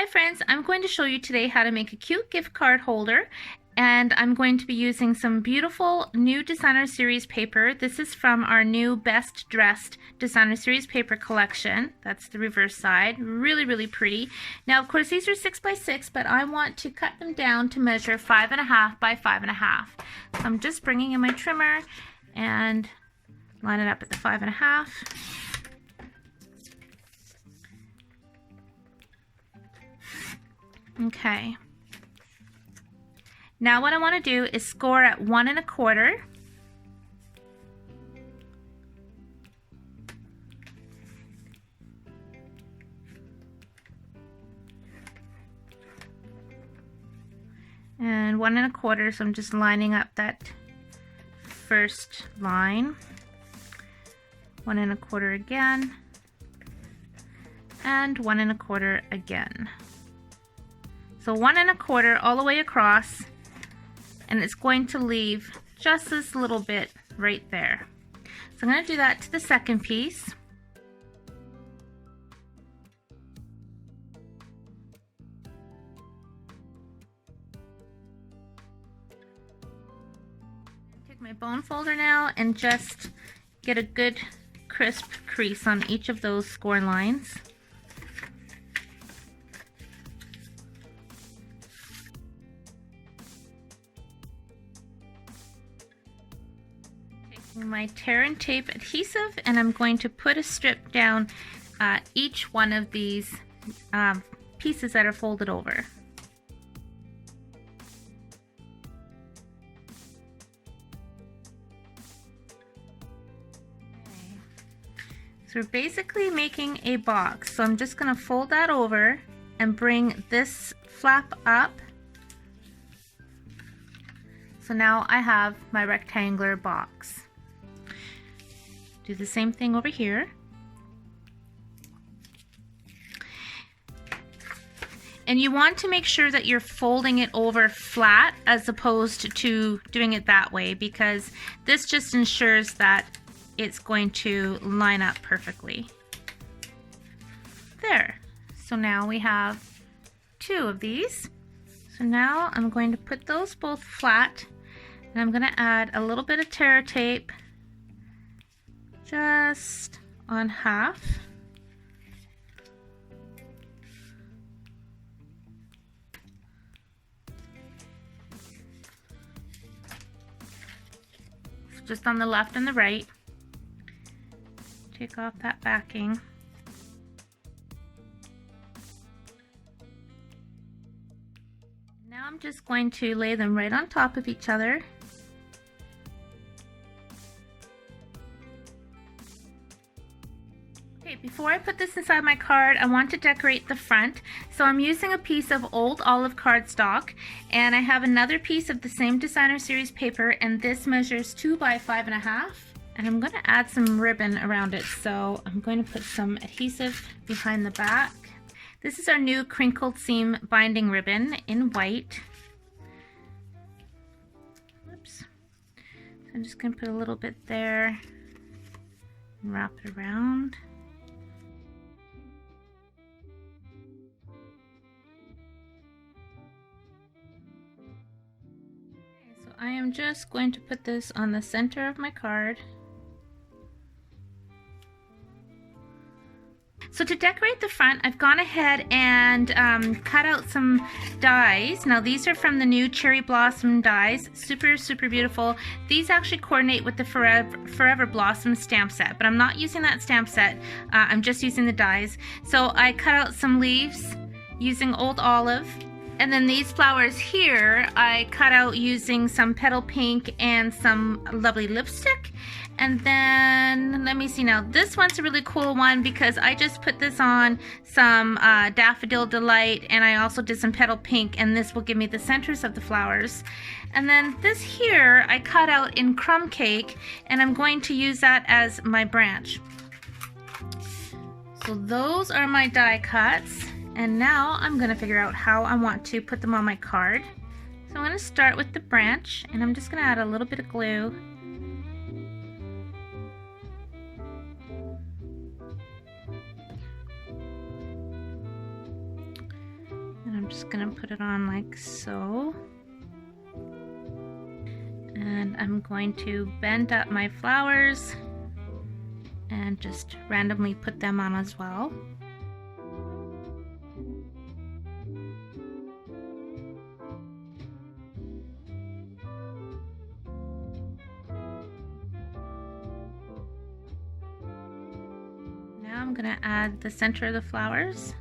Hi friends, I'm going to show you today how to make a cute gift card holder, and I'm going to be using some beautiful new designer series paper. This is from our new Best Dressed designer series paper collection. That's the reverse side. Really pretty. Now of course these are 6 by 6, but I want to cut them down to measure 5.5 by 5.5. So I'm just bringing in my trimmer and line it up at the 5.5. Okay. Now what I want to do is score at 1 1/4. And 1 1/4, so I'm just lining up that first line. 1 1/4 again. And 1 1/4 again. So 1 1/4 all the way across, and it's going to leave just this little bit right there. So I'm going to do that to the second piece. Take my bone folder now and just get a good crisp crease on each of those score lines. My tear and tape adhesive, and I'm going to put a strip down each one of these pieces that are folded over. Okay. So we're basically making a box, so I'm just going to fold that over and bring this flap up. So now I have my rectangular box. Do the same thing over here. And you want to make sure that you're folding it over flat as opposed to doing it that way, because this just ensures that it's going to line up perfectly. There. So now we have 2 of these. So now I'm going to put those both flat, and I'm going to add a little bit of tear tape just on half. Just on the left and the right. Take off that backing. Now I'm just going to lay them right on top of each other. Before I put this inside my card, I want to decorate the front. So I'm using a piece of old olive cardstock, and I have another piece of the same designer series paper, and this measures 2 by 5.5. And I'm going to add some ribbon around it, so I'm going to put some adhesive behind the back. This is our new crinkled seam binding ribbon in white. Oops. So I'm just going to put a little bit there and wrap it around. I am just going to put this on the center of my card. So to decorate the front, I've gone ahead and cut out some dies. Now these are from the new Cherry Blossom dies. Super beautiful. These actually coordinate with the Forever Blossom stamp set, but I'm not using that stamp set. I'm just using the dies. So I cut out some leaves using old olive. And then these flowers here, I cut out using some petal pink and some lovely lipstick. And then, let me see now, this one's a really cool one because I just put this on some Daffodil Delight, and I also did some petal pink, and this will give me the centers of the flowers. And then this here, I cut out in crumb cake, and I'm going to use that as my branch. So those are my die cuts. And now I'm going to figure out how I want to put them on my card. So I'm going to start with the branch, and I'm just going to add a little bit of glue. I'm just gonna put it on like so. And I'm going to bend up my flowers and just randomly put them on as well. Now I'm going to add the center of the flowers.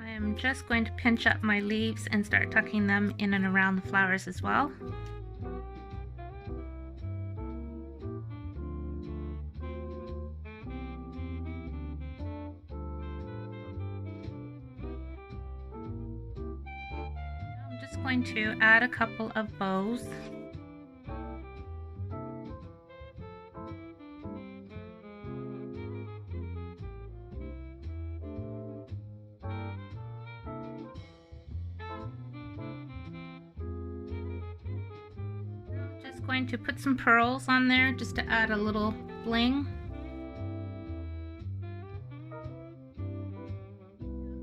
I'm just going to pinch up my leaves and start tucking them in and around the flowers as well. I'm just going to add a couple of bows. Going to put some pearls on there just to add a little bling.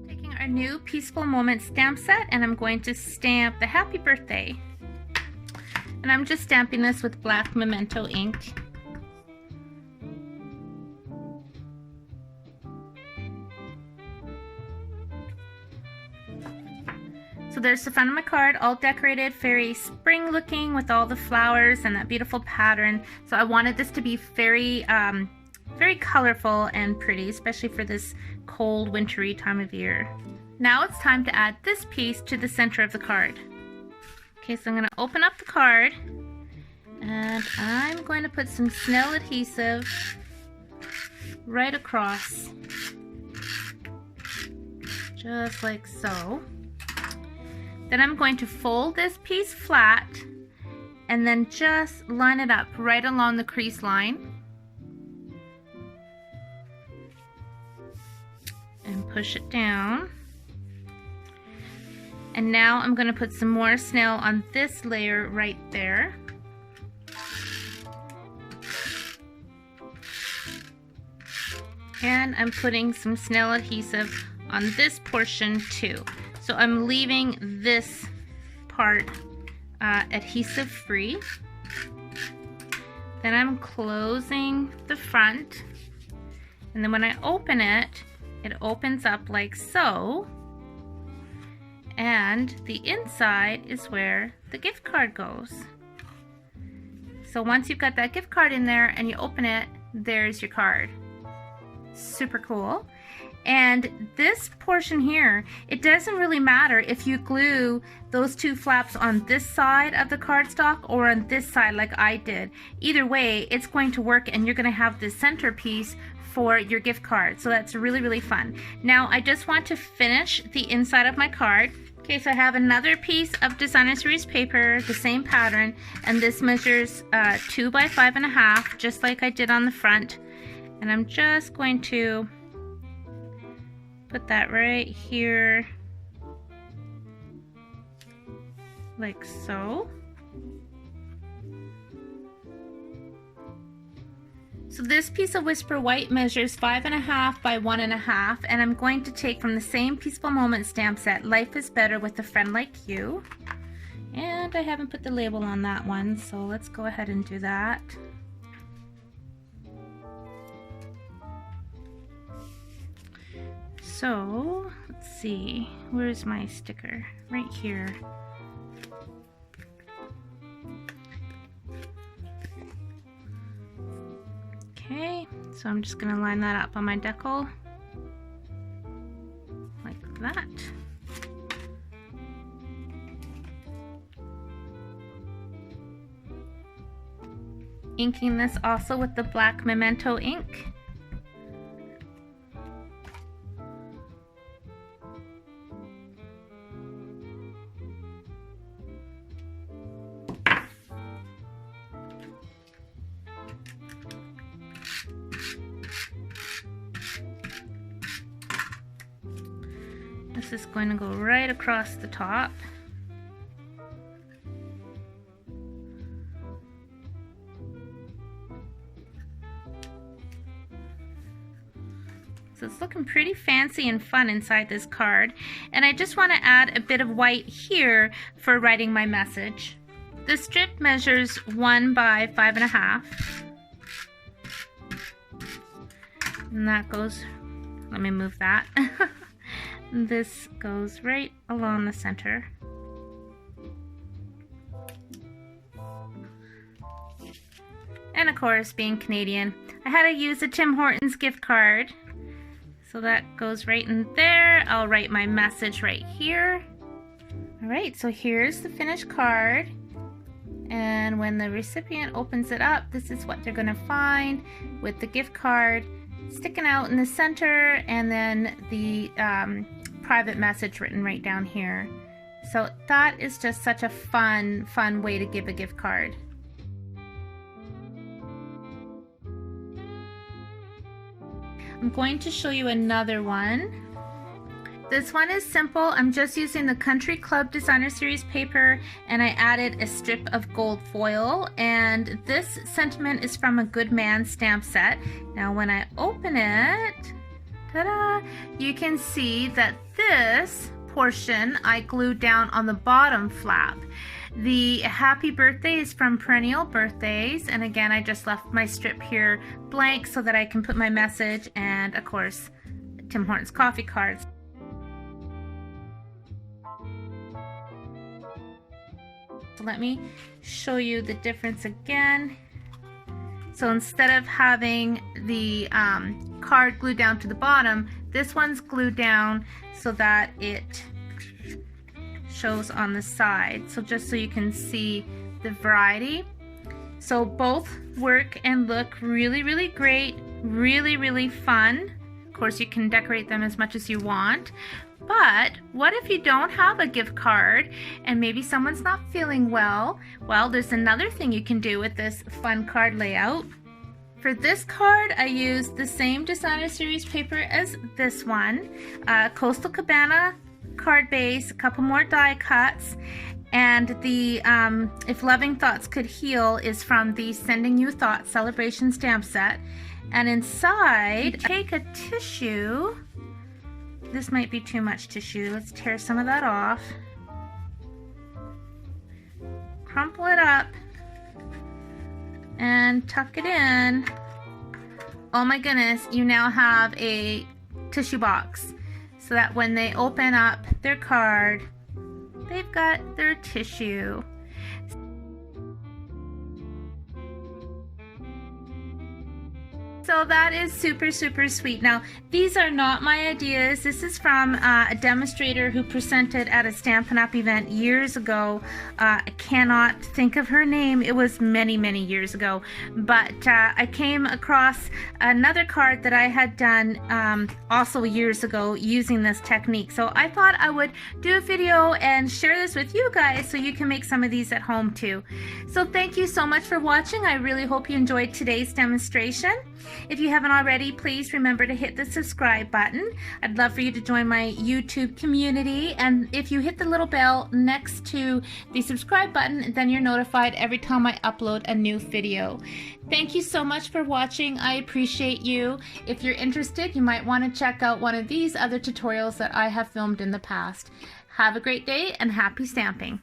Taking our new Peaceful Moment stamp set, and I'm going to stamp the happy birthday. And I'm just stamping this with black memento ink. So there's the front of my card, all decorated, very spring looking with all the flowers and that beautiful pattern. So I wanted this to be very, very colorful and pretty, especially for this cold, wintry time of year. Now it's time to add this piece to the center of the card. Okay, so I'm going to open up the card and I'm going to put some Snell adhesive right across, just like so. Then I'm going to fold this piece flat and then just line it up right along the crease line and push it down. And now I'm going to put some more Snell on this layer right there. And I'm putting some Snell adhesive on this portion too. So I'm leaving this part adhesive free. Then I'm closing the front. And then when I open it, it opens up like so. And the inside is where the gift card goes. So once you've got that gift card in there and you open it, there's your card. Super cool. And this portion here, it doesn't really matter if you glue those two flaps on this side of the cardstock or on this side like I did. Either way, it's going to work and you're going to have this centerpiece for your gift card. So that's really, really fun. Now I just want to finish the inside of my card. Okay, so I have another piece of Designer Series paper, the same pattern, and this measures 2 by 5.5, just like I did on the front. And I'm just going to put that right here, like so. So this piece of Whisper White measures 5.5 by 1.5, and I'm going to take from the same Peaceful Moment stamp set, Life is Better with a Friend Like You. And I haven't put the label on that one, so let's go ahead and do that. So, let's see, where's my sticker? Right here. Okay, so I'm just going to line that up on my decal, like that. Inking this also with the black memento ink. This is going to go right across the top. So it's looking pretty fancy and fun inside this card. And I just want to add a bit of white here for writing my message. The strip measures 1 by 5.5. And that goes, let me move that. This goes right along the center. And of course, being Canadian, I had to use a Tim Hortons gift card. So that goes right in there. I'll write my message right here. All right, so here's the finished card. And when the recipient opens it up, this is what they're gonna find with the gift card sticking out in the center, and then the private message written right down here. So that is just such a fun way to give a gift card. I'm going to show you another one. This one is simple. I'm just using the Country Club Designer Series paper, and I added a strip of gold foil, and this sentiment is from a Good Man stamp set. Now when I open it, ta-da, you can see that this portion I glued down on the bottom flap. The happy birthday is from Perennial Birthdays, and again I just left my strip here blank so that I can put my message and of course Tim Hortons coffee cards. So let me show you the difference again. So instead of having the card glued down to the bottom, this one's glued down so that it shows on the side. So just so you can see the variety. So both work and look really great, really fun. Of course you can decorate them as much as you want. But what if you don't have a gift card and maybe someone's not feeling well? Well, there's another thing you can do with this fun card layout. For this card, I used the same Designer Series paper as this one, Coastal Cabana card base, a couple more die cuts, and the If Loving Thoughts Could Heal is from the Sending You Thoughts Celebration stamp set. And inside, take a tissue. This might be too much tissue. Let's tear some of that off. Crumple it up and tuck it in. Oh my goodness, you now have a tissue box so that when they open up their card, they've got their tissue. So that is super sweet. Now, these are not my ideas. This is from a demonstrator who presented at a Stampin' Up event years ago. I cannot think of her name. It was many years ago. But I came across another card that I had done also years ago using this technique. So I thought I would do a video and share this with you guys so you can make some of these at home too. So thank you so much for watching. I really hope you enjoyed today's demonstration. If you haven't already, please remember to hit the subscribe button. I'd love for you to join my YouTube community, and if you hit the little bell next to the subscribe button, then you're notified every time I upload a new video. Thank you so much for watching. I appreciate you. If you're interested, you might want to check out one of these other tutorials that I have filmed in the past. Have a great day and happy stamping.